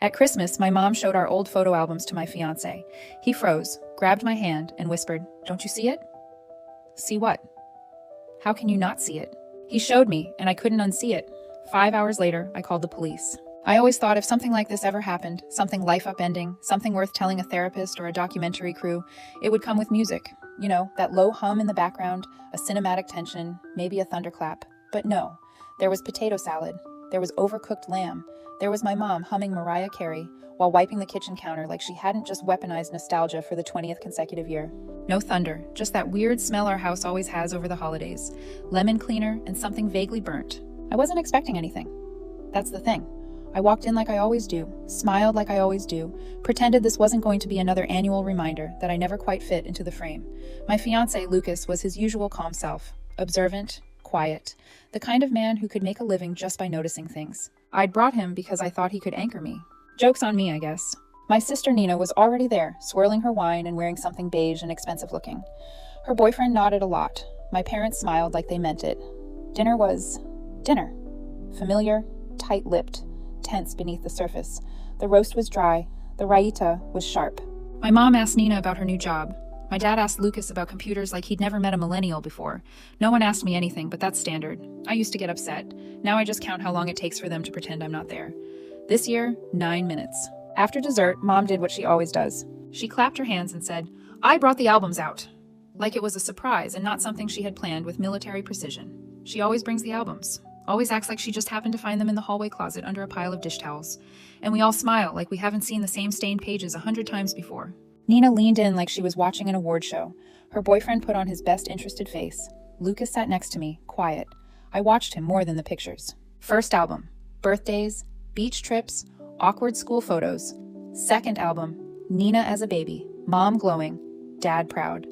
At Christmas, my mom showed our old photo albums to my fiancé. He froze, grabbed my hand, and whispered, "Don't you see it?" "See what?" "How can you not see it?" He showed me, and I couldn't unsee it. 5 hours later, I called the police. I always thought if something like this ever happened, something life-upending, something worth telling a therapist or a documentary crew, it would come with music. You know, that low hum in the background, a cinematic tension, maybe a thunderclap. But no, there was potato salad. There was overcooked lamb. There was my mom humming Mariah Carey while wiping the kitchen counter like she hadn't just weaponized nostalgia for the 20th consecutive year. No thunder, just that weird smell our house always has over the holidays. Lemon cleaner and something vaguely burnt. I wasn't expecting anything. That's the thing. I walked in like I always do, smiled like I always do, pretended this wasn't going to be another annual reminder that I never quite fit into the frame. My fiancé, Lucas, was his usual calm self, observant, quiet, the kind of man who could make a living just by noticing things. I'd brought him because I thought he could anchor me. Joke's on me, I guess. My sister Nina was already there, swirling her wine and wearing something beige and expensive looking. Her boyfriend nodded a lot. My parents smiled like they meant it. Dinner was dinner. Familiar, tight-lipped, tense beneath the surface. The roast was dry. The raita was sharp. My mom asked Nina about her new job. My dad asked Lucas about computers like he'd never met a millennial before. No one asked me anything, but that's standard. I used to get upset. Now I just count how long it takes for them to pretend I'm not there. This year, 9 minutes. After dessert, Mom did what she always does. She clapped her hands and said, "I brought the albums out." Like it was a surprise and not something she had planned with military precision. She always brings the albums. Always acts like she just happened to find them in the hallway closet under a pile of dish towels. And we all smile like we haven't seen the same stained pages 100 times before. Nina leaned in like she was watching an award show. Her boyfriend put on his best interested face. Lucas sat next to me, quiet. I watched him more than the pictures. First album, birthdays, beach trips, awkward school photos. Second album, Nina as a baby, mom glowing, dad proud.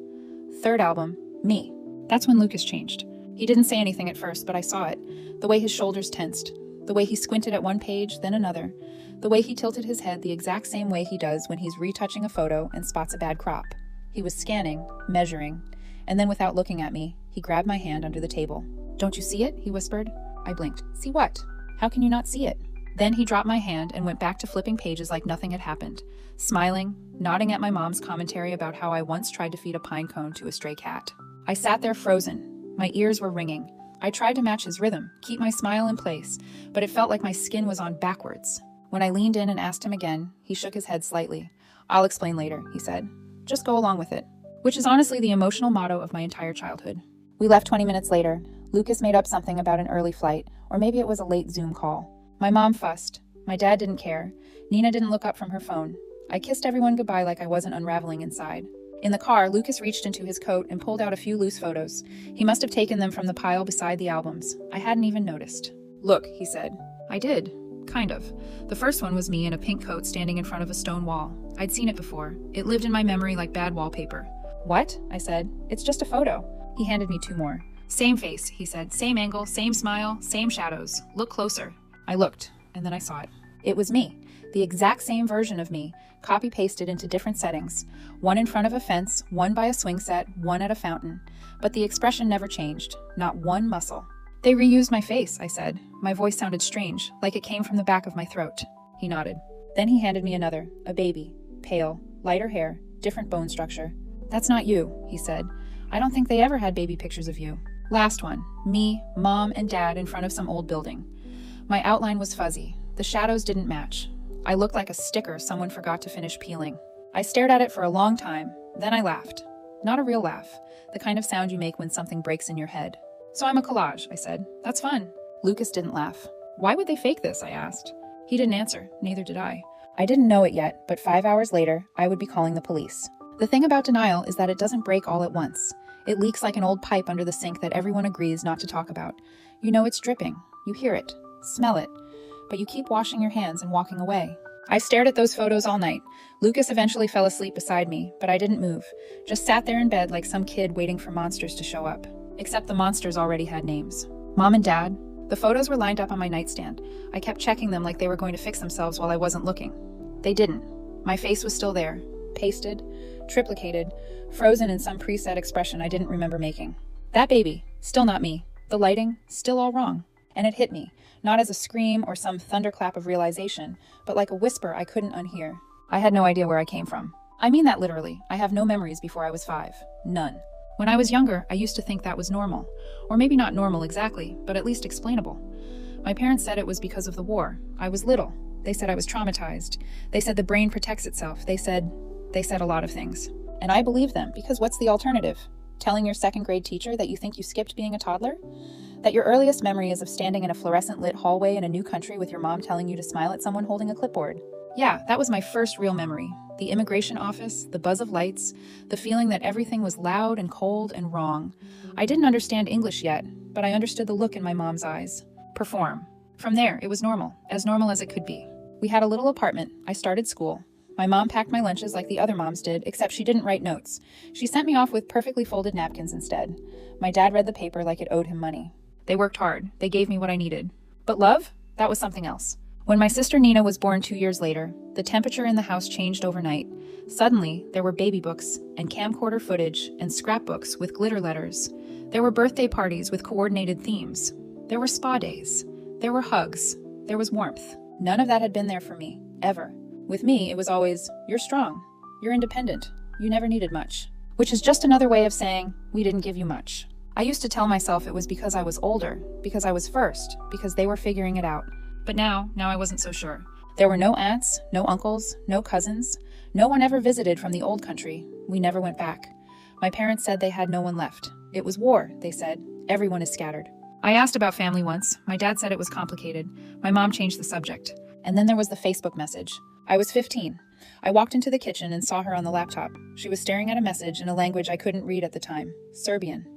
Third album, me. That's when Lucas changed. He didn't say anything at first, but I saw it. The way his shoulders tensed. The way he squinted at one page, then another. The way he tilted his head the exact same way he does when he's retouching a photo and spots a bad crop. He was scanning, measuring, and then without looking at me, he grabbed my hand under the table. "Don't you see it?" he whispered. I blinked. "See what? How can you not see it?" Then he dropped my hand and went back to flipping pages like nothing had happened, smiling, nodding at my mom's commentary about how I once tried to feed a pine cone to a stray cat. I sat there frozen. My ears were ringing. I tried to match his rhythm, keep my smile in place, but it felt like my skin was on backwards. When I leaned in and asked him again, he shook his head slightly. "I'll explain later," he said. "Just go along with it." Which is honestly the emotional motto of my entire childhood. We left 20 minutes later. Lucas made up something about an early flight, or maybe it was a late Zoom call. My mom fussed. My dad didn't care. Nina didn't look up from her phone. I kissed everyone goodbye like I wasn't unraveling inside. In the car, Lucas reached into his coat and pulled out a few loose photos. He must have taken them from the pile beside the albums. I hadn't even noticed. "Look," he said. I did. Kind of. The first one was me in a pink coat standing in front of a stone wall. I'd seen it before. It lived in my memory like bad wallpaper. "What?" I said. "It's just a photo." He handed me 2 more. "Same face," he said. "Same angle, same smile, same shadows. Look closer." I looked, and then I saw it. It was me. The exact same version of me, copy-pasted into different settings. One in front of a fence, one by a swing set, one at a fountain. But the expression never changed. Not one muscle. "They reused my face," I said. My voice sounded strange, like it came from the back of my throat. He nodded. Then he handed me another, a baby. Pale, lighter hair, different bone structure. "That's not you," he said. "I don't think they ever had baby pictures of you." Last one. Me, mom, and dad in front of some old building. My outline was fuzzy. The shadows didn't match. I looked like a sticker someone forgot to finish peeling. I stared at it for a long time. Then I laughed. Not a real laugh. The kind of sound you make when something breaks in your head. "So I'm a collage," I said. "That's fun." Lucas didn't laugh. "Why would they fake this?" I asked. He didn't answer. Neither did I. I didn't know it yet, but 5 hours later, I would be calling the police. The thing about denial is that it doesn't break all at once. It leaks like an old pipe under the sink that everyone agrees not to talk about. You know it's dripping. You hear it. Smell it. But you keep washing your hands and walking away. I stared at those photos all night. Lucas eventually fell asleep beside me, but I didn't move. Just sat there in bed like some kid waiting for monsters to show up. Except the monsters already had names. Mom and Dad. The photos were lined up on my nightstand. I kept checking them like they were going to fix themselves while I wasn't looking. They didn't. My face was still there. Pasted, triplicated, frozen in some preset expression I didn't remember making. That baby, still not me. The lighting, still all wrong. And it hit me. Not as a scream or some thunderclap of realization, but like a whisper I couldn't unhear. I had no idea where I came from. I mean that literally. I have no memories before I was 5. None. When I was younger, I used to think that was normal. Or maybe not normal exactly, but at least explainable. My parents said it was because of the war. I was little. They said I was traumatized. They said the brain protects itself. They said a lot of things. And I believed them, because what's the alternative? Telling your second grade teacher that you think you skipped being a toddler? That your earliest memory is of standing in a fluorescent lit hallway in a new country with your mom telling you to smile at someone holding a clipboard? Yeah, that was my first real memory. The immigration office, the buzz of lights, the feeling that everything was loud and cold and wrong. I didn't understand English yet, but I understood the look in my mom's eyes. Perform. From there, it was normal as it could be. We had a little apartment. I started school. My mom packed my lunches like the other moms did, except she didn't write notes. She sent me off with perfectly folded napkins instead. My dad read the paper like it owed him money. They worked hard. They gave me what I needed. But love? That was something else. When my sister Nina was born 2 years later, the temperature in the house changed overnight. Suddenly, there were baby books and camcorder footage and scrapbooks with glitter letters. There were birthday parties with coordinated themes. There were spa days. There were hugs. There was warmth. None of that had been there for me, ever. With me, it was always, you're strong. You're independent. You never needed much. Which is just another way of saying, we didn't give you much. I used to tell myself it was because I was older, because I was first, because they were figuring it out. But now I wasn't so sure. There were no aunts, no uncles, no cousins. No one ever visited from the old country. We never went back. My parents said they had no one left. It was war, they said. Everyone is scattered. I asked about family once. My dad said it was complicated. My mom changed the subject. And then there was the Facebook message. I was 15. I walked into the kitchen and saw her on the laptop. She was staring at a message in a language I couldn't read at the time. Serbian.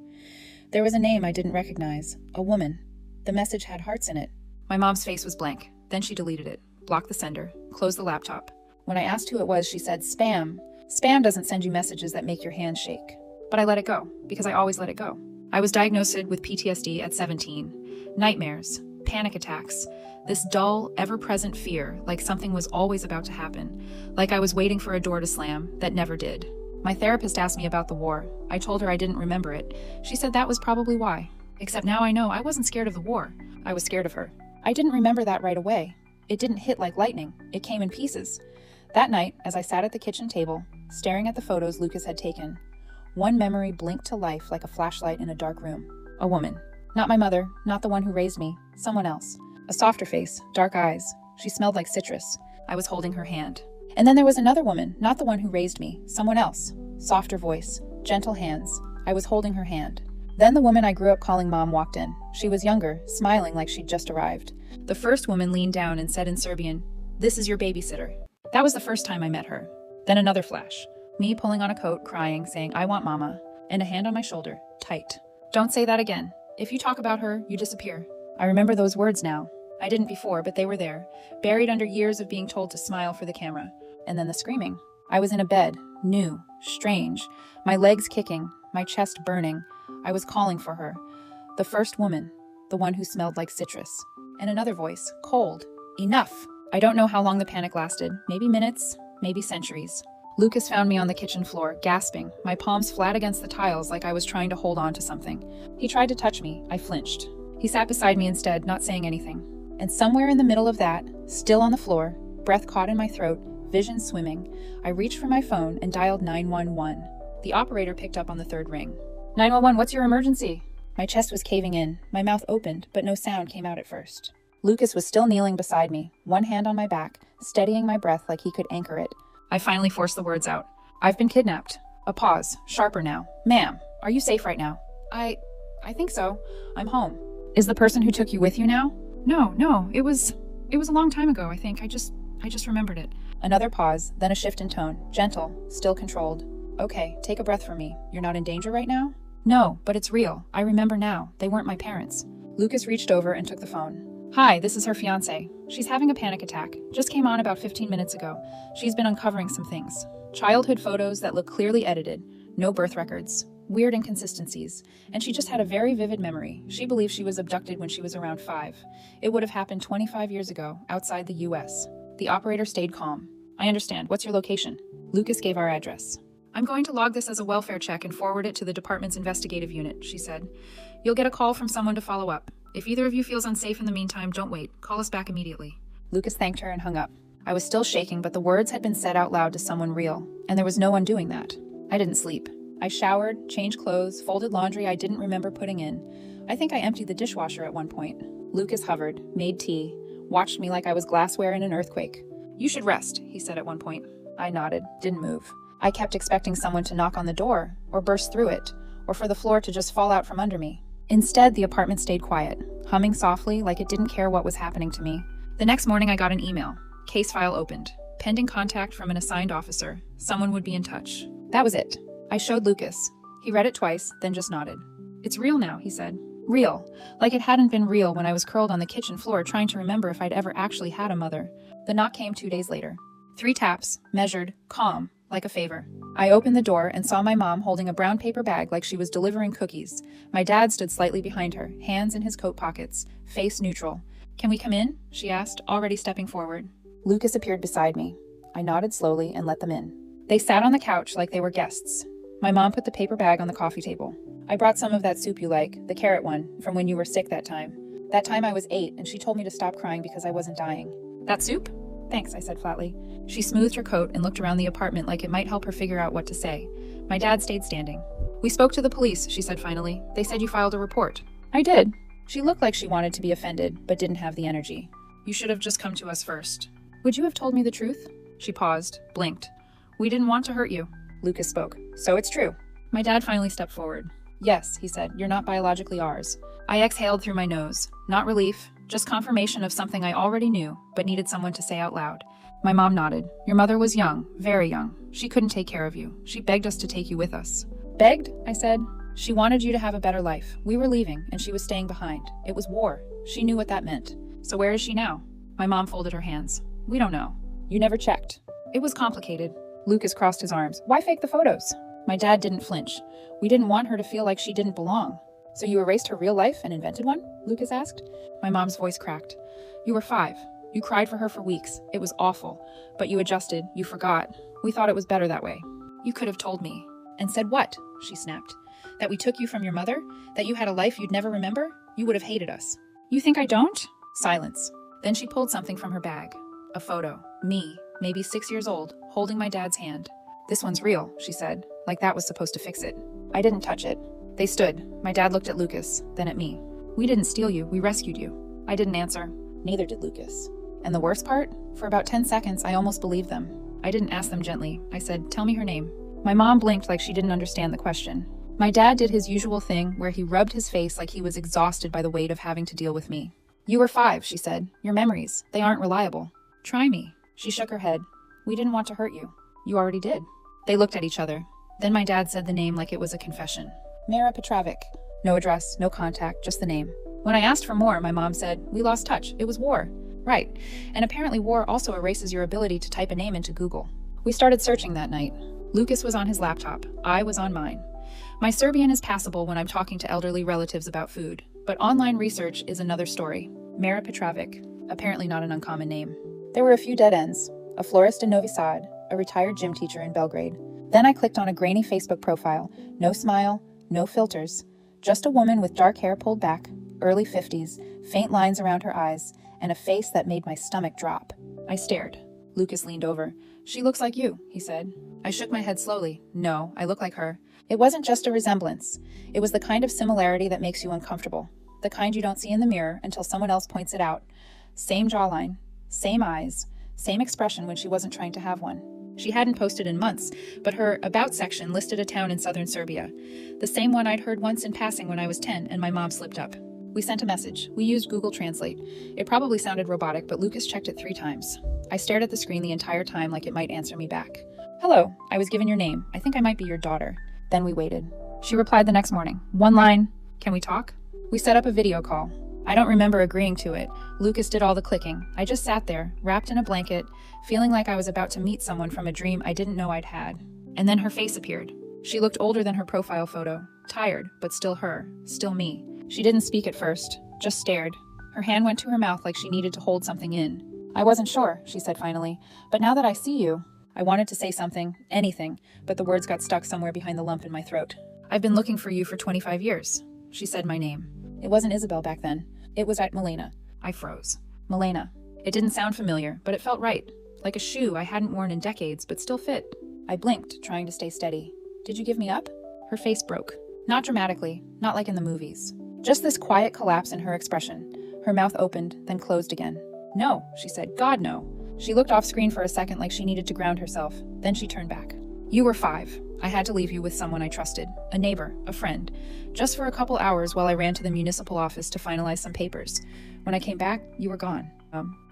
There was a name I didn't recognize. A woman. The message had hearts in it. My mom's face was blank. Then she deleted it, blocked the sender, closed the laptop. When I asked who it was, she said, spam. Spam doesn't send you messages that make your hands shake. But I let it go, because I always let it go. I was diagnosed with PTSD at 17. Nightmares, panic attacks, this dull, ever-present fear, like something was always about to happen, like I was waiting for a door to slam that never did. My therapist asked me about the war. I told her I didn't remember it. She said that was probably why. Except now I know I wasn't scared of the war. I was scared of her. I didn't remember that right away. It didn't hit like lightning. It came in pieces. That night, as I sat at the kitchen table, staring at the photos Lucas had taken, one memory blinked to life like a flashlight in a dark room. A woman. Not my mother, not the one who raised me, someone else. A softer face, dark eyes. She smelled like citrus. I was holding her hand. And then there was another woman, not the one who raised me, someone else. Softer voice, gentle hands. I was holding her hand. Then the woman I grew up calling Mom walked in. She was younger, smiling like she'd just arrived. The first woman leaned down and said in Serbian, "This is your babysitter." That was the first time I met her. Then another flash. Me pulling on a coat, crying, saying, "I want Mama," and a hand on my shoulder, tight. "Don't say that again. If you talk about her, you disappear." I remember those words now. I didn't before, but they were there, buried under years of being told to smile for the camera. And then the screaming. I was in a bed, new, strange, my legs kicking, my chest burning. I was calling for her. The first woman, the one who smelled like citrus. And another voice, cold. Enough! I don't know how long the panic lasted. Maybe minutes, maybe centuries. Lucas found me on the kitchen floor, gasping, my palms flat against the tiles like I was trying to hold on to something. He tried to touch me. I flinched. He sat beside me instead, not saying anything. And somewhere in the middle of that, still on the floor, breath caught in my throat, vision swimming, I reached for my phone and dialed 911. The operator picked up on the third ring. 911, what's your emergency? My chest was caving in, my mouth opened, but no sound came out at first. Lucas was still kneeling beside me, one hand on my back, steadying my breath like he could anchor it. I finally forced the words out. "I've been kidnapped." A pause, sharper now. "Ma'am, are you safe right now?" I think so. I'm home." "Is the person who took you with you now?" No, it was a long time ago, I think. I just remembered it." Another pause, then a shift in tone, gentle, still controlled. "Okay, take a breath for me. You're not in danger right now?" "No, but it's real. I remember now. They weren't my parents." Lucas reached over and took the phone. "Hi, this is her fiancé. She's having a panic attack. Just came on about 15 minutes ago. She's been uncovering some things. Childhood photos that look clearly edited. No birth records. Weird inconsistencies. And she just had a very vivid memory. She believes she was abducted when she was around 5. It would have happened 25 years ago, outside the US. The operator stayed calm. "I understand. What's your location?" Lucas gave our address. "I'm going to log this as a welfare check and forward it to the department's investigative unit," she said. "You'll get a call from someone to follow up. If either of you feels unsafe in the meantime, don't wait. Call us back immediately. Lucas thanked her and hung up. I was still shaking, but the words had been said out loud to someone real, and there was no undoing that. I didn't sleep. I showered, changed clothes, folded laundry I didn't remember putting in. I think I emptied the dishwasher at one point. Lucas hovered, made tea, watched me like I was glassware in an earthquake. You should rest, he said at one point. I nodded, didn't move. I kept expecting someone to knock on the door, or burst through it, or for the floor to just fall out from under me. Instead, the apartment stayed quiet, humming softly like it didn't care what was happening to me. The next morning I got an email. Case file opened. Pending contact from an assigned officer. Someone would be in touch. That was it. I showed Lucas. He read it twice, then just nodded. It's real now, he said. Real. Like it hadn't been real when I was curled on the kitchen floor trying to remember if I'd ever actually had a mother. The knock came 2 days later. 3 taps, measured, calm, like a favor. I opened the door and saw my mom holding a brown paper bag like she was delivering cookies. My dad stood slightly behind her, hands in his coat pockets, face neutral. Can we come in? She asked, already stepping forward. Lucas appeared beside me. I nodded slowly and let them in. They sat on the couch like they were guests. My mom put the paper bag on the coffee table. I brought some of that soup you like, the carrot one, from when you were sick that time. That time I was 8 and she told me to stop crying because I wasn't dying. That soup? Thanks, I said flatly. She smoothed her coat and looked around the apartment like it might help her figure out what to say. My dad stayed standing. We spoke to the police, she said finally. They said you filed a report. I did. She looked like she wanted to be offended, but didn't have the energy. You should have just come to us first. Would you have told me the truth? She paused, blinked. We didn't want to hurt you. Lucas spoke. So it's true. My dad finally stepped forward. Yes, he said, you're not biologically ours. I exhaled through my nose. Not relief, just confirmation of something I already knew, but needed someone to say out loud. My mom nodded. Your mother was young, very young. She couldn't take care of you. She begged us to take you with us. Begged? I said. She wanted you to have a better life. We were leaving, and she was staying behind. It was war. She knew what that meant. So where is she now? My mom folded her hands. We don't know. You never checked. It was complicated. Lucas crossed his arms. Why fake the photos? My dad didn't flinch. We didn't want her to feel like she didn't belong. So you erased her real life and invented one? Lucas asked. My mom's voice cracked. You were 5. You cried for her for weeks. It was awful. But you adjusted. You forgot. We thought it was better that way. You could have told me. And said what? She snapped. That we took you from your mother? That you had a life you'd never remember? You would have hated us. You think I don't? Silence. Then she pulled something from her bag. A photo. Me, maybe 6 years old, holding my dad's hand. This one's real, she said, like that was supposed to fix it. I didn't touch it. They stood. My dad looked at Lucas, then at me. We didn't steal you, we rescued you. I didn't answer. Neither did Lucas. And the worst part? For about 10 seconds, I almost believed them. I didn't ask them gently. I said, tell me her name. My mom blinked like she didn't understand the question. My dad did his usual thing, where he rubbed his face like he was exhausted by the weight of having to deal with me. You were 5, she said. Your memories, they aren't reliable. Try me. She shook her head. We didn't want to hurt you. You already did. They looked at each other. Then my dad said the name like it was a confession. Mara Petrovic. No address, no contact, just the name. When I asked for more, my mom said, we lost touch. It was war. Right. And apparently war also erases your ability to type a name into Google. We started searching that night. Lucas was on his laptop. I was on mine. My Serbian is passable when I'm talking to elderly relatives about food, but online research is another story. Mara Petrovic. Apparently not an uncommon name. There were a few dead ends. A florist in Novi Sad, a retired gym teacher in Belgrade. Then I clicked on a grainy Facebook profile. No smile, no filters. Just a woman with dark hair pulled back, early 50s, faint lines around her eyes, and a face that made my stomach drop. I stared. Lucas leaned over. She looks like you, he said. I shook my head slowly. No, I look like her. It wasn't just a resemblance. It was the kind of similarity that makes you uncomfortable. The kind you don't see in the mirror until someone else points it out. Same jawline, same eyes, same expression when she wasn't trying to have one. She hadn't posted in months, but her About section listed a town in southern Serbia. The same one I'd heard once in passing when I was 10 and my mom slipped up. We sent a message. We used Google Translate. It probably sounded robotic, but Lucas checked it 3 times. I stared at the screen the entire time like it might answer me back. Hello, I was given your name. I think I might be your daughter. Then we waited. She replied the next morning. One line, can we talk? We set up a video call. I don't remember agreeing to it. Lucas did all the clicking. I just sat there, wrapped in a blanket, feeling like I was about to meet someone from a dream I didn't know I'd had. And then her face appeared. She looked older than her profile photo. Tired, but still her. Still me. She didn't speak at first, just stared. Her hand went to her mouth like she needed to hold something in. I wasn't sure, she said finally. But now that I see you, I wanted to say something, anything, but the words got stuck somewhere behind the lump in my throat. I've been looking for you for 25 years. She said my name. It wasn't Isabel back then. It was at Milena. I froze. Milena. It didn't sound familiar, but it felt right. Like a shoe I hadn't worn in decades, but still fit. I blinked, trying to stay steady. Did you give me up? Her face broke. Not dramatically, not like in the movies. Just this quiet collapse in her expression. Her mouth opened, then closed again. No, she said. God, no. She looked off screen for a second like she needed to ground herself. Then she turned back. You were 5. I had to leave you with someone I trusted. A neighbor, a friend. Just for a couple hours while I ran to the municipal office to finalize some papers. When I came back, you were gone.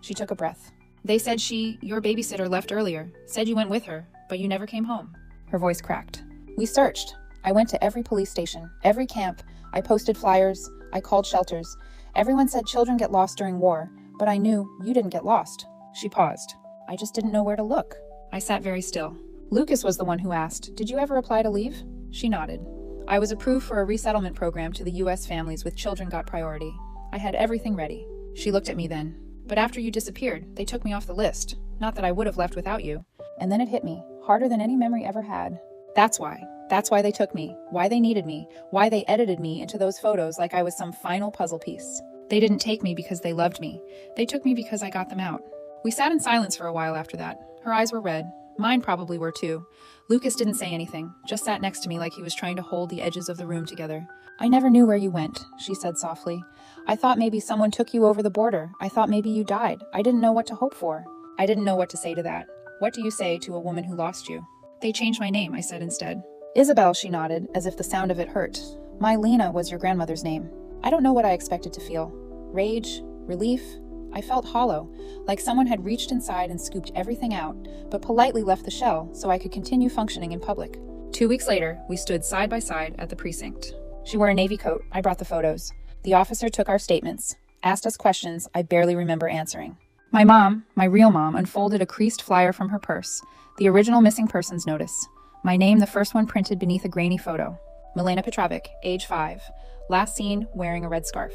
She took a breath. They said your babysitter left earlier. Said you went with her, but you never came home. Her voice cracked. We searched. I went to every police station, every camp. I posted flyers. I called shelters. Everyone said children get lost during war, but I knew you didn't get lost. She paused. I just didn't know where to look. I sat very still. Lucas was the one who asked, did you ever apply to leave? She nodded. I was approved for a resettlement program to the U.S. families with children got priority. I had everything ready. She looked at me then. But after you disappeared, they took me off the list. Not that I would have left without you. And then it hit me, harder than any memory ever had. That's why. That's why they took me. Why they needed me. Why they edited me into those photos like I was some final puzzle piece. They didn't take me because they loved me. They took me because I got them out. We sat in silence for a while after that. Her eyes were red. Mine probably were too. Lucas didn't say anything, just sat next to me like he was trying to hold the edges of the room together. I never knew where you went, she said softly. I thought maybe someone took you over the border. I thought maybe you died. I didn't know what to hope for. I didn't know what to say to that. What do you say to a woman who lost you? They changed my name, I said instead. Isabel, she nodded, as if the sound of it hurt. My Lena was your grandmother's name. I don't know what I expected to feel. Rage? Relief? I felt hollow, like someone had reached inside and scooped everything out, but politely left the shell so I could continue functioning in public. 2 weeks later, we stood side by side at the precinct. She wore a navy coat. I brought the photos. The officer took our statements, asked us questions I barely remember answering. My mom, my real mom, unfolded a creased flyer from her purse, the original missing persons notice. My name, the first one printed beneath a grainy photo. Milena Petrovic, age 5. Last seen wearing a red scarf.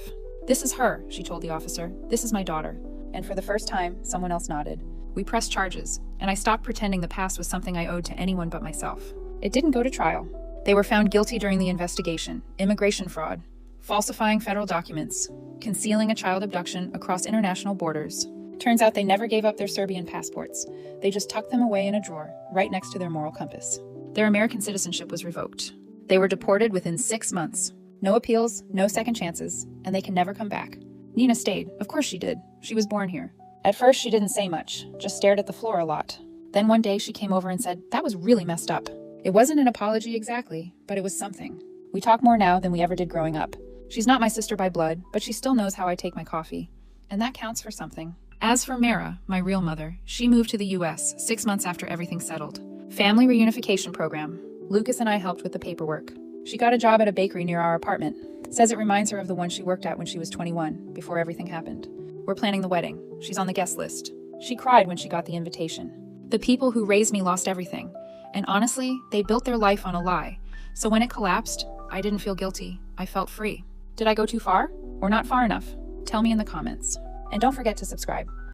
This is her, she told the officer. This is my daughter. And for the first time, someone else nodded. We pressed charges, and I stopped pretending the past was something I owed to anyone but myself. It didn't go to trial. They were found guilty during the investigation, immigration fraud, falsifying federal documents, concealing a child abduction across international borders. Turns out they never gave up their Serbian passports. They just tucked them away in a drawer, right next to their moral compass. Their American citizenship was revoked. They were deported within 6 months. No appeals, no second chances, and they can never come back. Nina stayed. Of course she did. She was born here. At first, she didn't say much, just stared at the floor a lot. Then one day she came over and said, that was really messed up. It wasn't an apology exactly, but it was something. We talk more now than we ever did growing up. She's not my sister by blood, but she still knows how I take my coffee. And that counts for something. As for Mara, my real mother, she moved to the U.S. 6 months after everything settled. Family reunification program. Lucas and I helped with the paperwork. She got a job at a bakery near our apartment. Says it reminds her of the one she worked at when she was 21, before everything happened. We're planning the wedding. She's on the guest list. She cried when she got the invitation. The people who raised me lost everything. And honestly, they built their life on a lie. So when it collapsed, I didn't feel guilty. I felt free. Did I go too far? Or not far enough? Tell me in the comments. And don't forget to subscribe.